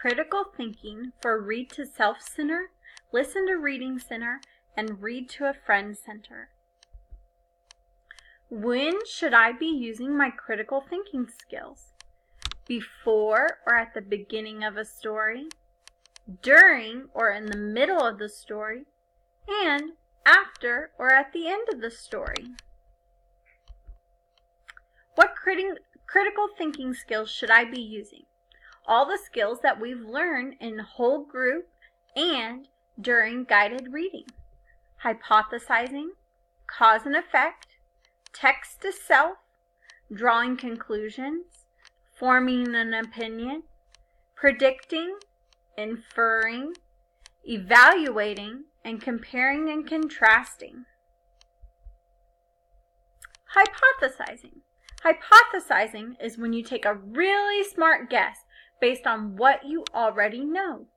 critical thinking for Read to Self Center, Listen to Reading Center, and Read to a Friend Center. When should I be using my critical thinking skills? Before or at the beginning of a story, during or in the middle of the story, and after or at the end of the story. What critical thinking skills should I be using? All the skills that we've learned in whole group and during guided reading. Hypothesizing, cause and effect, text to self, drawing conclusions, forming an opinion, predicting, inferring, evaluating, and comparing and contrasting. Hypothesizing. Hypothesizing is when you take a really smart guess based on what you already know.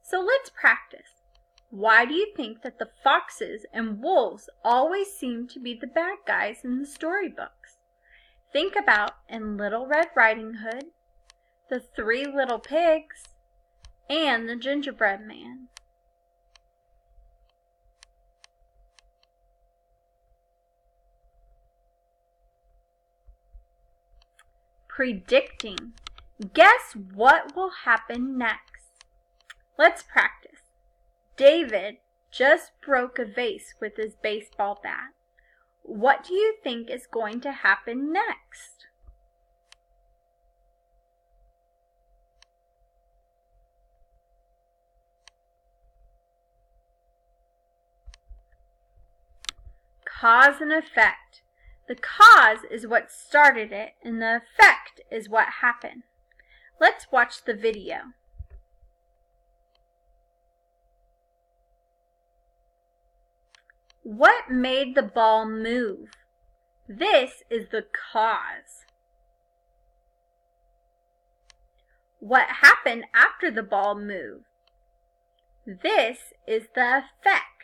So let's practice. Why do you think that the foxes and wolves always seem to be the bad guys in the storybooks? Think about in Little Red Riding Hood, the Three Little Pigs, and the Gingerbread Man. Predicting. Guess what will happen next. Let's practice. David just broke a vase with his baseball bat. What do you think is going to happen next? Cause and effect. The cause is what started it, and the effect is what happened. Let's watch the video. What made the ball move? This is the cause. What happened after the ball moved? This is the effect.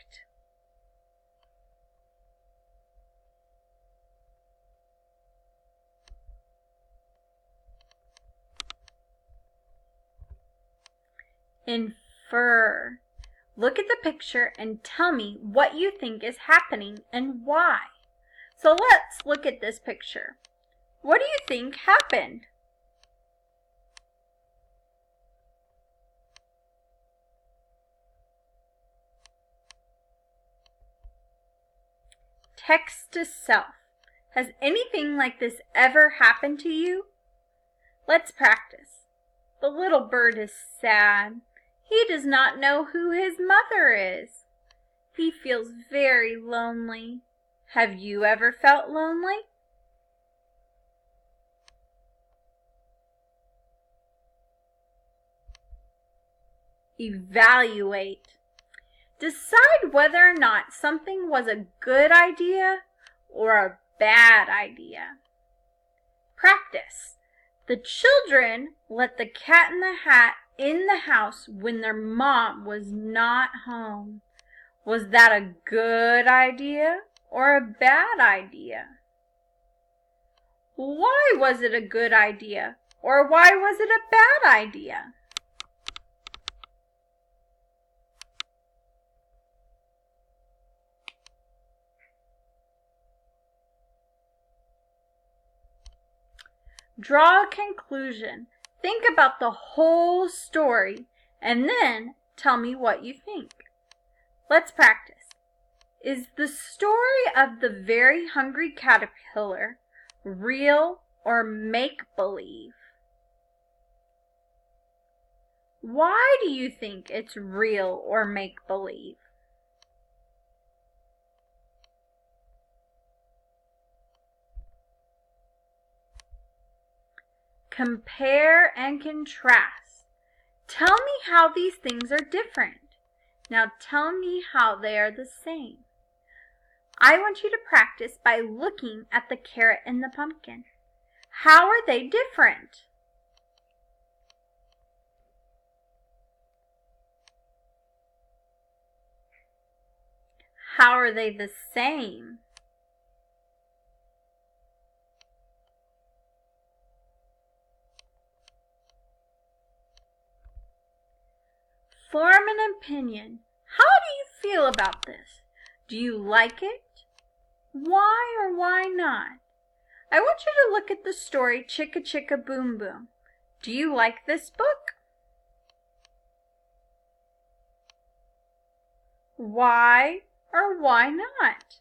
Infer. Look at the picture and tell me what you think is happening and why. So let's look at this picture. What do you think happened? Text to self. Has anything like this ever happened to you? Let's practice. The little bird is sad. He does not know who his mother is. He feels very lonely. Have you ever felt lonely? Evaluate. Decide whether or not something was a good idea or a bad idea. Practice. The children let the cat in the hat in the house when their mom was not home. Was that a good idea or a bad idea? Why was it a good idea or why was it a bad idea? Draw a conclusion. Think about the whole story and then tell me what you think. Let's practice. Is the story of the very hungry caterpillar real or make-believe? Why do you think it's real or make-believe? Compare and contrast. Tell me how these things are different. Now tell me how they are the same. I want you to practice by looking at the carrot and the pumpkin. How are they different? How are they the same? Form an opinion. How do you feel about this? Do you like it? Why or why not? I want you to look at the story Chicka Chicka Boom Boom. Do you like this book? Why or why not?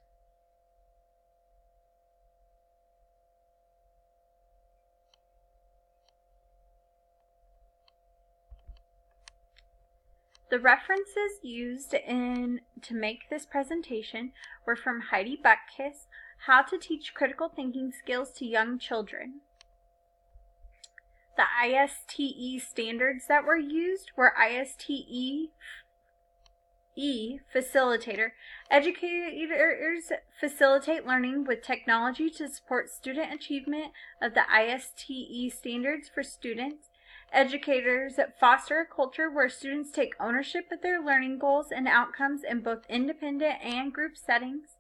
The references used to make this presentation were from Heidi Buckkiss, How to Teach Critical Thinking Skills to Young Children. The ISTE standards that were used were ISTE Facilitator. Educators facilitate learning with technology to support student achievement of the ISTE standards for students. Educators foster a culture where students take ownership of their learning goals and outcomes in both independent and group settings.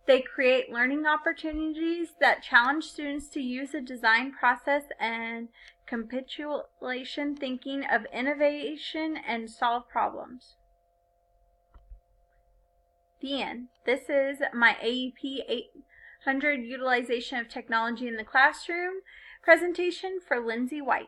They create learning opportunities that challenge students to use a design process and capitulation thinking of innovation and solve problems. The end. This is my AEP 800 Utilization of Technology in the Classroom presentation for Lindsay White.